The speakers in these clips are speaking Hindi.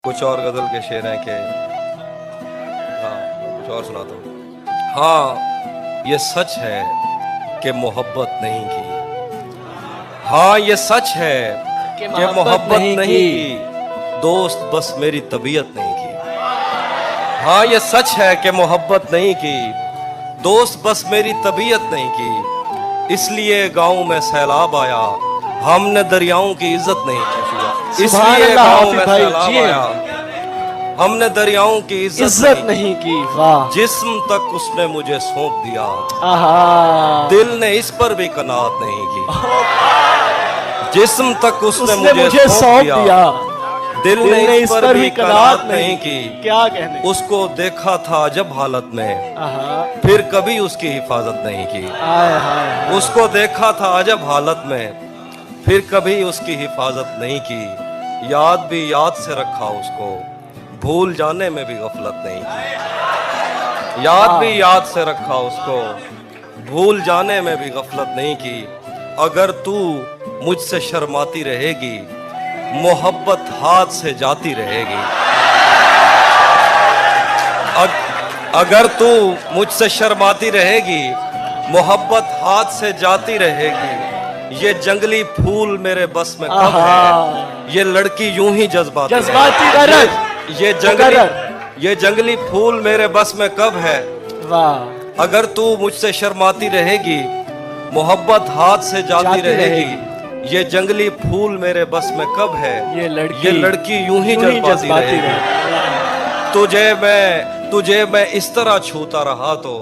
कुछ और गजल के शेर हैं कि हाँ कुछ और सुनाता हूँ। हाँ ये सच है कि मोहब्बत नहीं की, हाँ ये सच है कि मोहब्बत नहीं की, दोस्त बस मेरी तबीयत नहीं की। हाँ ये सच है कि मोहब्बत नहीं की, दोस्त बस मेरी तबीयत नहीं की। इसलिए गाँव में सैलाब आया, हमने दरियाओं की इज्जत नहीं की। इसलिए गाँव में सैलाब आया, हमने दरियाओं की इज्जत नहीं की। वाह जिस्म तक उसने मुझे सौंप दिया, आहा दिल ने इस पर भी कनात नहीं की। जिस्म तक उसने मुझे सौंप दिया, दिल ने इस पर भी कनात नहीं की। क्या कहने। उसको देखा था जब हालत में, आहा फिर कभी उसकी हिफाजत नहीं की। हाय हाय उसको देखा था जब हालत में, फिर कभी उसकी हिफाजत नहीं की। याद भी याद से रखा उसको, भूल जाने में भी गफलत नहीं की। याद भी याद से रखा उसको, भूल जाने में भी गफलत नहीं की। अगर तू मुझसे शर्माती रहेगी, मोहब्बत हाथ से जाती रहेगी। अगर तू मुझसे शर्माती रहेगी, मोहब्बत हाथ से जाती रहेगी। ये जंगली फूल मेरे बस में कब है, ये लड़की यूं ही जज्बाती ये जंगली फूल मेरे बस में कब है। वाह अगर तू मुझसे शर्माती रहेगी, मोहब्बत हाथ से जाती रहेगी। ये जंगली फूल मेरे बस में कब है, ये लड़की यूं ही जज्बाती रहेगी। तुझे मैं इस तरह छूता रहा तो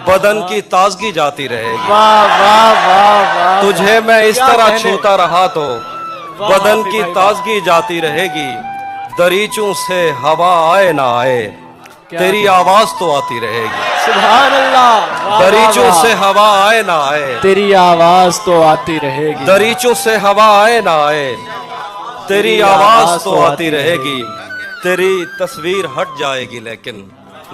बदन की ताजगी जाती रहेगी। वाह वाह वाह वाह तुझे मैं इस तरह छूता रहा तो बदन की ताजगी जाती रहेगी। दरीचों से हवा आए ना आए, तेरी आवाज तो आती रहेगी। सुभान अल्लाह। दरीचों से हवा आए ना आए, तेरी आवाज तो आती रहेगी। दरीचों से हवा आए ना आए, तेरी आवाज तो आती रहेगी। तेरी तस्वीर हट जाएगी लेकिन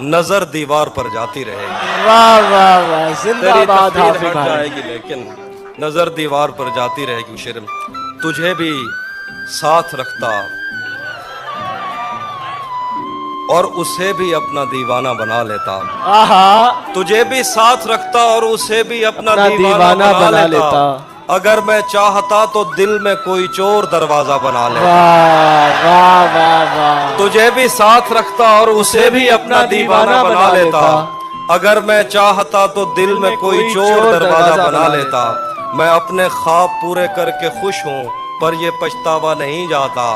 नजर दीवार पर जाती रहेगी। वाह वाह वाह तेरी जिंदाबाद तस्वीर हाफिज हट भाई। जाएगी लेकिन नजर दीवार पर जाती रहेगी। शर्म तुझे भी साथ रखता और उसे भी अपना दीवाना बना लेता। आहा तुझे भी साथ रखता और उसे भी अपना दीवाना बना लेता। अगर मैं चाहता तो दिल में कोई चोर दरवाजा बना लेता। वाह वाह वाह वाह तुझे भी साथ रखता और उसे भी अपना दीवाना बना लेता। अगर मैं चाहता तो दिल में कोई चोर दरवाजा बना लेता। मैं अपने ख्वाब पूरे करके खुश हूँ, पर ये पछतावा नहीं जाता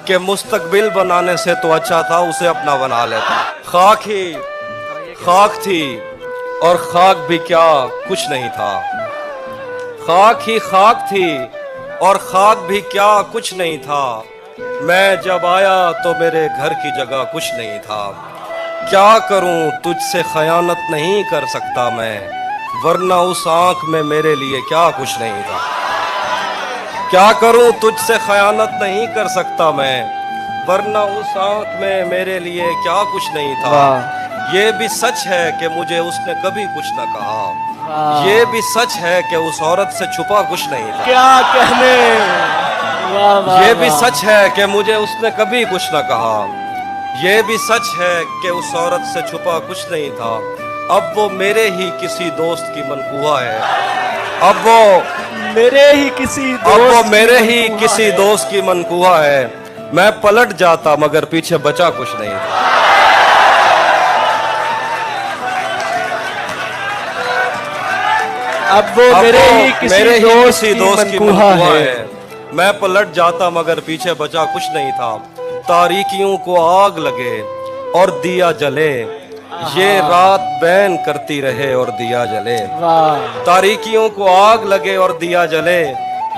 कि मुस्तकबिल बनाने से तो अच्छा था उसे अपना बना लेता। खाक थी और खाक भी क्या कुछ नहीं था। खाक ही खाक थी और खाक भी क्या कुछ नहीं था। मैं जब आया तो मेरे घर की जगह कुछ नहीं था। क्या करूं तुझसे खयानत नहीं कर सकता मैं, वरना उस आंख में मेरे लिए क्या कुछ नहीं था। क्या करूं तुझसे खयानत नहीं कर सकता मैं, वरना उस आंख में मेरे लिए क्या कुछ नहीं था। ये भी सच है कि मुझे उसने कभी कुछ न कहा। ये भी सच है कि उस औरत से छुपा कुछ नहीं था। क्या कहने। वाह वाह ये भी सच है कि मुझे उसने कभी कुछ न कहा। ये भी सच है कि उस औरत से छुपा कुछ नहीं था। अब वो मेरे ही किसी दोस्त की मनकुहा है। अब वो मेरे ही किसी दोस्त की मनकुहा है। मैं पलट जाता मगर पीछे बचा कुछ नहीं था। अब वो मेरे ही किसी दोस्त की मनकुहा है। मैं पलट जाता मगर पीछे बचा कुछ नहीं था। तारीकियों को आग लगे और दिया जले, ये रात बैन करती रहे और दिया जले। तारीकियों को आग लगे और दिया जले,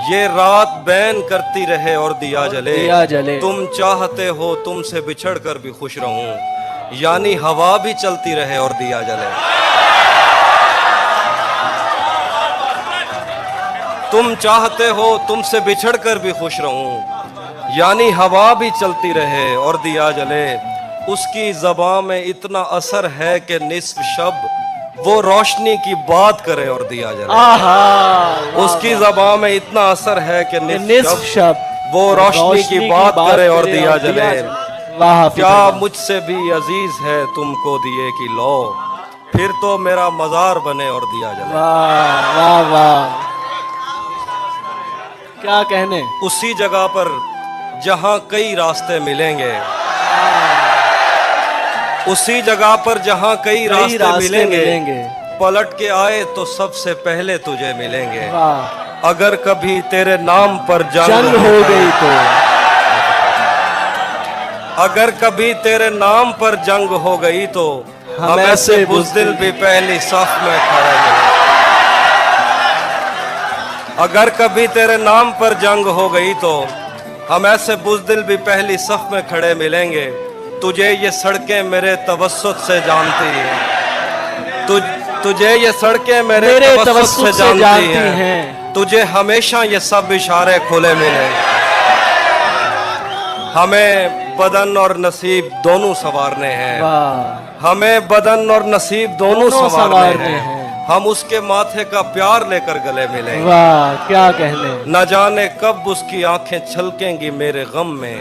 ये रात बैन करती रहे और दिया जले। तुम चाहते हो तुमसे बिछड़ कर भी खुश रहूं, यानी हवा भी चलती रहे और दिया जले। तुम चाहते हो तुमसे बिछड़ कर भी खुश रहूं, यानी हवा भी चलती रहे और दिया जले। उसकी ज़बां में इतना असर है कि निस्फ शब वो रोशनी की बात करे और दिया जले। उसकी ज़बां में इतना असर है कि निस्फ शब वो रोशनी की बात करे और दिया जले। वाह हाफिज क्या भाई, वाह। मुझसे भी अजीज है तुमको दिए की लो, फिर तो मेरा मजार बने और दिया जले। वाह वाह वाह, क्या कहने। उसी जगह पर जहां कई रास्ते मिलेंगे, उसी जगह पर जहां कई कई रास्ते रास्ते मिलेंगे, मिलेंगे। पलट के आए तो सबसे पहले तुझे मिलेंगे। वाह, अगर कभी तेरे नाम पर जंग हो गई तो अगर कभी तेरे नाम पर जंग हो गई तो हम ऐसे बुज़दिल भी पहली सफ में खड़े मिलेंगे। अगर कभी तेरे नाम पर जंग हो गई तो हम ऐसे बुज़दिल भी पहली सफ में खड़े मिलेंगे। तुझे ये सड़कें मेरे तवस्सुत से जानती हैं, तुझे ये सड़कें मेरे तवस्सुत से जानती हैं। तुझे हमेशा ये सब इशारे खुले मिले। हमें बदन और नसीब दोनों संवारने हैं, वाह, हमें बदन और नसीब दोनों दोनों संवारने संवारने हैं। हैं। हम उसके माथे का प्यार लेकर गले मिलेंगे। वाह, क्या कहने। न जाने कब उसकी आंखें छलकेंगी मेरे गम में,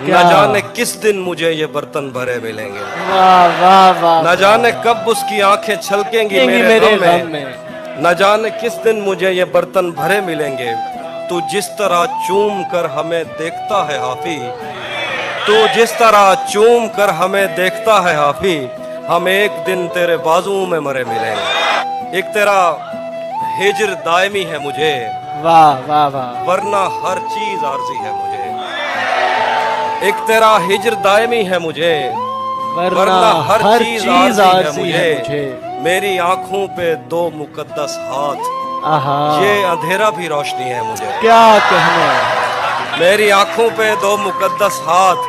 क्या? न जाने किस दिन मुझे ये बर्तन भरे मिलेंगे। वाह वाह वाह, न जाने कब उसकी आंखें छलकेंगी मेरे गम में, न जाने किस दिन मुझे ये बर्तन भरे मिलेंगे। तू जिस तरह चूम कर हमें देखता है हाफी, तू जिस तरह चूम कर हमें देखता है हाफी, हम एक दिन तेरे बाजुओं में मरे मिलेंगे। एक तेरा हिज्र दायमी है मुझे, वाह वाह वाह, वरना हर चीज आरजी है मुझे। एक तेरा हिज्र दायमी है मुझे, वरना हर चीज आरजी है मुझे। मेरी आंखों पे दो मुकद्दस हाथ, आहा, ये अंधेरा भी रोशनी है मुझे। क्या कहने। मेरी आंखों पे दो मुकद्दस हाथ,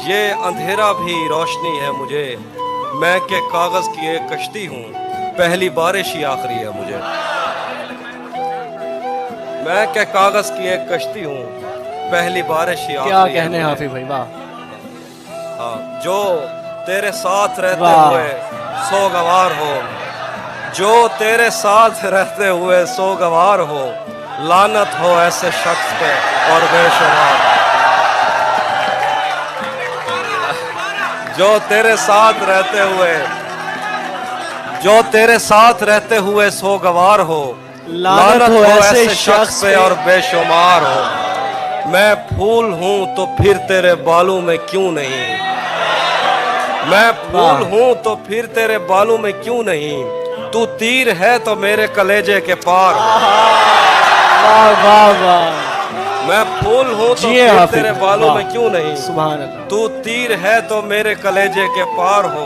ये अंधेरा भी रोशनी है मुझे। मैं के कागज की एक कश्ती हूँ, पहली बारिश ही आखिरी है मुझे। मैं के कागज की एक कश्ती हूँ, पहली बारिश ही आखिरी क्या है कहने मुझे। हाफिज भाई, वाह। हाँ, जो तेरे साथ रहते वाह। हुए सोगवार हो, जो तेरे साथ रहते हुए सोगवार हो, लानत हो ऐसे शख्स पे और बेशुमार। जो तेरे साथ रहते हुए, जो तेरे साथ रहते हुए सोगवार हो, लानत हो ऐसे शख्स पे और बेशुमार हो। मैं फूल हूं तो फिर तेरे बालों में क्यों नहीं, मैं फूल हूं तो फिर तेरे बालों में क्यों नहीं। तू तीर है तो मेरे कलेजे के पार हो। वाह वाह वाह, मैं फूल हूं तो जिए फिर हाफिज, तेरे बालों वाह। में क्यों नहीं। सुभान अल्लाह। तू तीर है तो मेरे कलेजे के पार हो।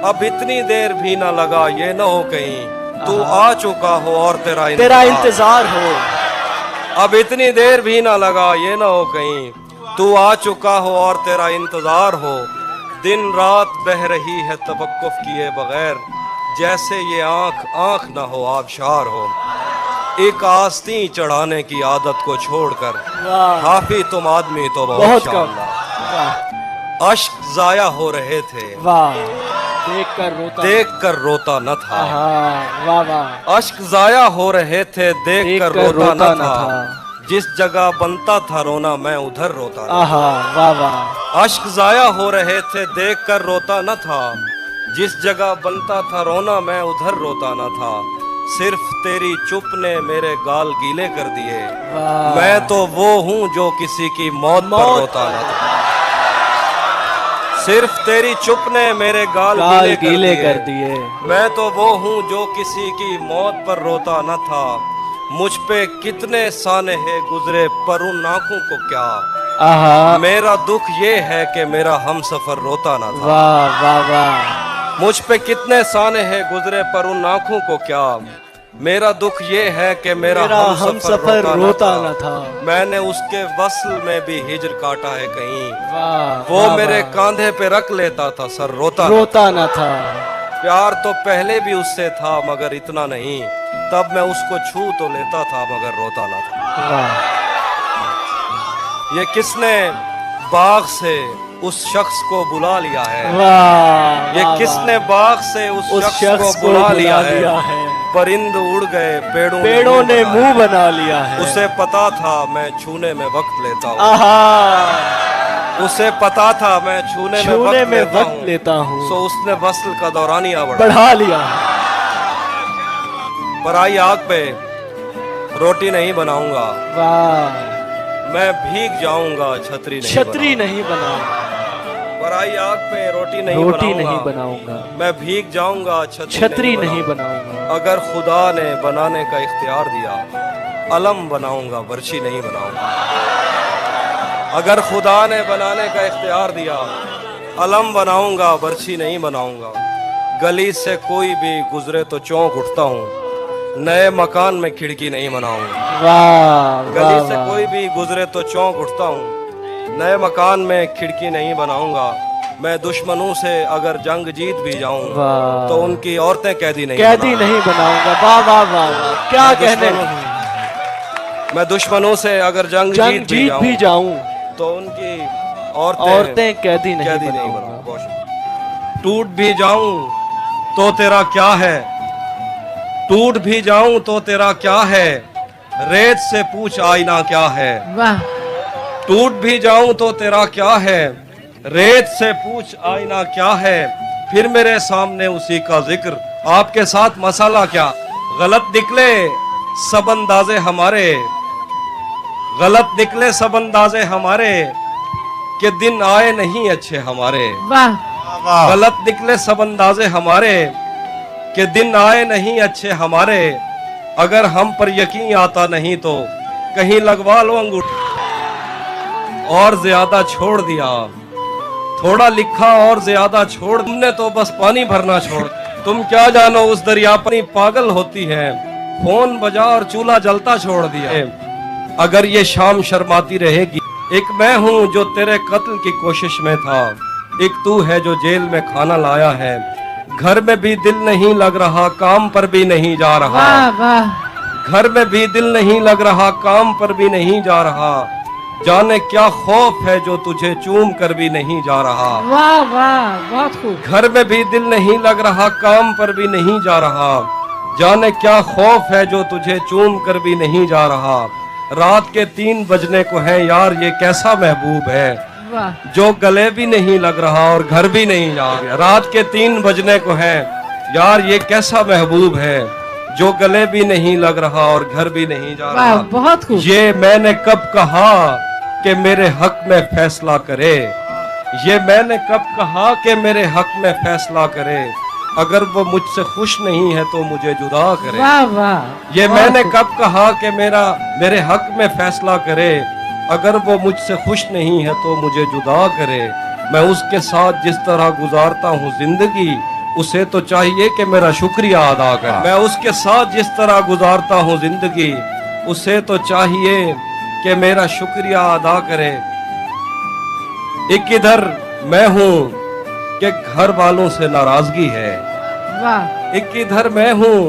अब इतनी देर भी ना लगा ये न हो कहीं तू आ चुका हो और तेरा इंतजार हो। अब इतनी देर भी ना लगा ये न हो कहीं तू आ चुका हो और तेरा इंतजार हो। दिन रात बह रही है तवक्कुफ किए बगैर, जैसे ये आंख आंख ना हो आबशार हो। एक आस्तीं चढ़ाने की आदत को छोड़कर वाह, काफी तुम आदमी तो बहुत कम। शानदार। वाह अश्क जाया हो रहे थे, वाह, देख कर रोता न था। आहा, वाह वाह, अश्क जाया हो रहे थे, देख कर रोता न था। जिस जगह बनता था रोना मैं उधर रोता न था। आहा, वाह वाह, अश्क जाया हो रहे थे, देख कर रोता न था। जिस जगह बनता था रोना मैं उधर रोता न था। सिर्फ तेरी चुप ने मेरे गाल गीले कर दिए। वाह। मैं तो वो हूँ जो किसी की मौत पर रोता न था। सिर्फ तेरी चुप ने मेरे गाल गीले कर दिए। मैं तो वो हूँ जो किसी की मौत पर रोता न था। मुझ पे कितने सानहे गुजरे पर उन आंखों को क्या। आहा, मेरा दुख ये है कि मेरा हमसफर रोता न था। वाह वाह वाह, मुझ पे कितने सानहे गुजरे पर उन आंखों को क्या। मेरा दुख ये है कि मेरा हमसफर रोता न था। मैंने उसके वस्ल में भी हिज्र काटा है कहीं। वाह, वो वाह, मेरे वाह। कांधे पे रख लेता था सर रोता न था। प्यार तो पहले भी उससे था मगर इतना नहीं। तब मैं उसको छू तो लेता था मगर रोता न था। वाह, ये किसने बाग से उस शख्स को बुला लिया है। वाह, ये वाह, किसने वाह। बाग से उस शख्स को बुला लिया है। परिंद उड़ गए पेड़ों ने मुंह बना लिया है। उसे पता था मैं छूने में वक्त लेता हूँ। आहा, उसे पता था मैं छूने में वक्त लेता हूँ सो उसने वस्ल का दौरानिया बढ़ा लिया। पराई आग पे रोटी नहीं बनाऊंगा, वाह, मैं भीग जाऊंगा छतरी नहीं बनाऊंगा। पराई आग पे रोटी नहीं बनाऊंगा, मैं भीग जाऊंगा छतरी नहीं बनाऊंगा। अगर खुदा ने बनाने का इख्तियार दिया, अलम बनाऊंगा, बर्छी नहीं बनाऊंगा। अगर खुदा ने बनाने का इख्तियार दिया, अलम बनाऊंगा, बर्छी नहीं बनाऊंगा। गली से कोई भी गुजरे तो चौंक उठता हूँ, नए मकान में खिड़की नहीं बनाऊंगा। वाह, गली से कोई भी गुजरे तो चौंक उठता हूँ, नए मकान में खिड़की नहीं बनाऊंगा। मैं दुश्मनों से अगर जंग जीत भी जाऊं तो उनकी औरतें कैदी नहीं बनाऊंगा। वाह वाह वाह, क्या कहने। मैं दुश्मनों से अगर जंग जीत भी जाऊं तो उनकी औरतें कैदी नहीं बनाऊंगा। टूट भी जाऊं तो तेरा क्या है, टूट भी जाऊं तो तेरा क्या है, रेत से पूछ आईना क्या है। वाह। टूट भी जाऊं तो तेरा क्या है, रेत से पूछ आईना क्या है। फिर मेरे सामने उसी का जिक्र, आपके साथ मसाला क्या। गलत निकले सब अंदाजे हमारे, गलत निकले सब अंदाजे हमारे, कि दिन आए नहीं अच्छे हमारे। वाह। गलत निकले सब अंदाजे हमारे, कि दिन आए नहीं अच्छे हमारे। अगर हम पर यकीन आता नहीं तो कहीं लगवा लो अंगूठा। और ज्यादा छोड़ दिया, थोड़ा लिखा और ज्यादा छोड़, तुमने तो बस पानी भरना छोड़। तुम क्या जानो उस दरिया पानी पागल होती है, फोन बजा और चूल्हा जलता छोड़ दिया। अगर ये शाम शर्माती रहेगी, एक मैं हूँ जो तेरे कत्ल की कोशिश में था, एक तू है जो जेल में खाना लाया है। घर में भी दिल नहीं लग रहा, काम पर भी नहीं जा रहा। वाह। घर में भी दिल नहीं लग रहा, काम पर भी नहीं जा रहा। जाने क्या खौफ है जो तुझे चूम कर भी नहीं जा रहा। वाह वाह, बहुत खूब। घर में भी दिल नहीं लग रहा, काम पर भी नहीं जा रहा। जाने क्या खौफ है जो तुझे चूम कर भी नहीं जा रहा। रात के 3 बजने को है यार, ये कैसा महबूब है वाह। जो गले भी नहीं लग रहा और घर भी नहीं जा रहा। रात के 3 बजने को है यार, ये कैसा महबूब है जो गले भी नहीं लग रहा और घर भी नहीं जा रहा। बहुत खूब। ये मैंने कब कहा कि मेरे हक में फैसला करे, ये मैंने कब कहा कि मेरे हक में फैसला करे। अगर वो मुझसे खुश नहीं है तो मुझे जुदा करे। वाह वाह। ये मैंने कब कहा कि मेरे हक में फैसला करे। अगर वो मुझसे खुश नहीं है तो मुझे जुदा करे। मैं उसके साथ जिस तरह गुजारता हूँ जिंदगी, उसे तो चाहिए कि मेरा शुक्रिया अदा करे। मैं उसके साथ जिस तरह गुजारता हूँ जिंदगी, उसे तो चाहिए कि मेरा शुक्रिया अदा करे। एक इधर मैं हूँ कि घर वालों से नाराजगी है, वाह। एक इधर मैं हूँ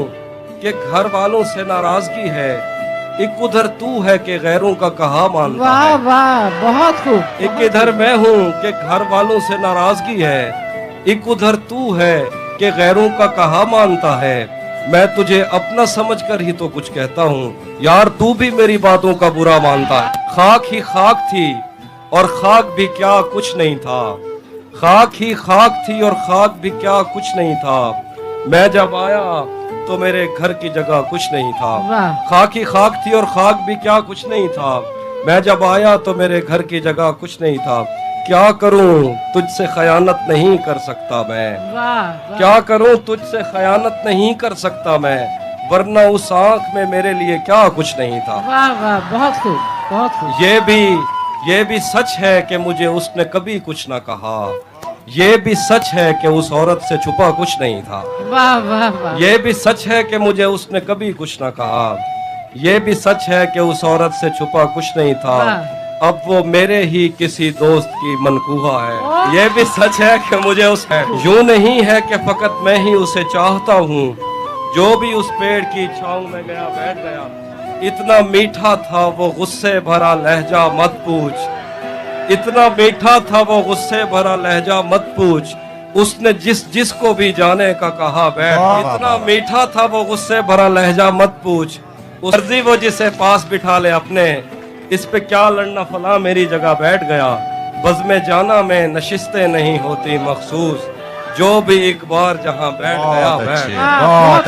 कि घर वालों से नाराजगी है। एक उधर तू है कि गैरों का कहा मानता वाह है। वाह, बहुत खूब। एक इधर मैं हूँ कि घर वालों से नाराजगी है, एक उधर तू है कि गैरों का कहा मानता है। मैं तुझे अपना समझकर ही तो कुछ कहता हूँ यार, तू भी मेरी बातों का बुरा मानता है। खाक ही खाक थी और खाक भी क्या कुछ नहीं था, खाक ही खाक थी और खाक भी क्या कुछ नहीं था। मैं जब आया तो मेरे घर की जगह कुछ नहीं था। खाक ही खाक थी और खाक भी क्या कुछ नहीं था। मैं जब आया तो मेरे घर की जगह कुछ नहीं था। क्या करूं तुझसे खयानत नहीं कर सकता मैं, वाह। क्या करूं तुझसे खयानत नहीं कर सकता मैं, वरना उस आंख में मेरे लिए क्या कुछ नहीं था। वाह वाह, बहुत खूब, बहुत खूब। ये भी सच है कि मुझे उसने कभी कुछ ना कहा, ये भी सच है कि उस औरत से छुपा कुछ नहीं था। वाह वाह वाह। ये भी सच है कि मुझे उसने कभी कुछ ना कहा, ये भी सच है कि उस औरत से छुपा कुछ नहीं था। अब वो मेरे ही किसी दोस्त की मनकूहा है। ये भी सच है कि मुझे उस यूं नहीं है कि फकत मैं ही उसे चाहता हूँ, जो भी उस पेड़ की छांव में गया बैठ गया। इतना मीठा था वो गुस्से भरा लहजा मत पूछ, इतना मीठा था वो गुस्से भरा लहजा मत पूछ। उसने जिसको भी जाने का कहा बैठ, इतना मीठा था वो गुस्से भरा लहजा मत पूछ। मर्जी वो जिसे पास बिठा ले अपने, इस पे क्या लड़ना फला मेरी जगह बैठ गया। बज़्म जाना में नशिस्तें नहीं होती मखसूस, जो भी एक बार जहां बैठ गया बहुत बैठ अच्छे, वाह, बहुत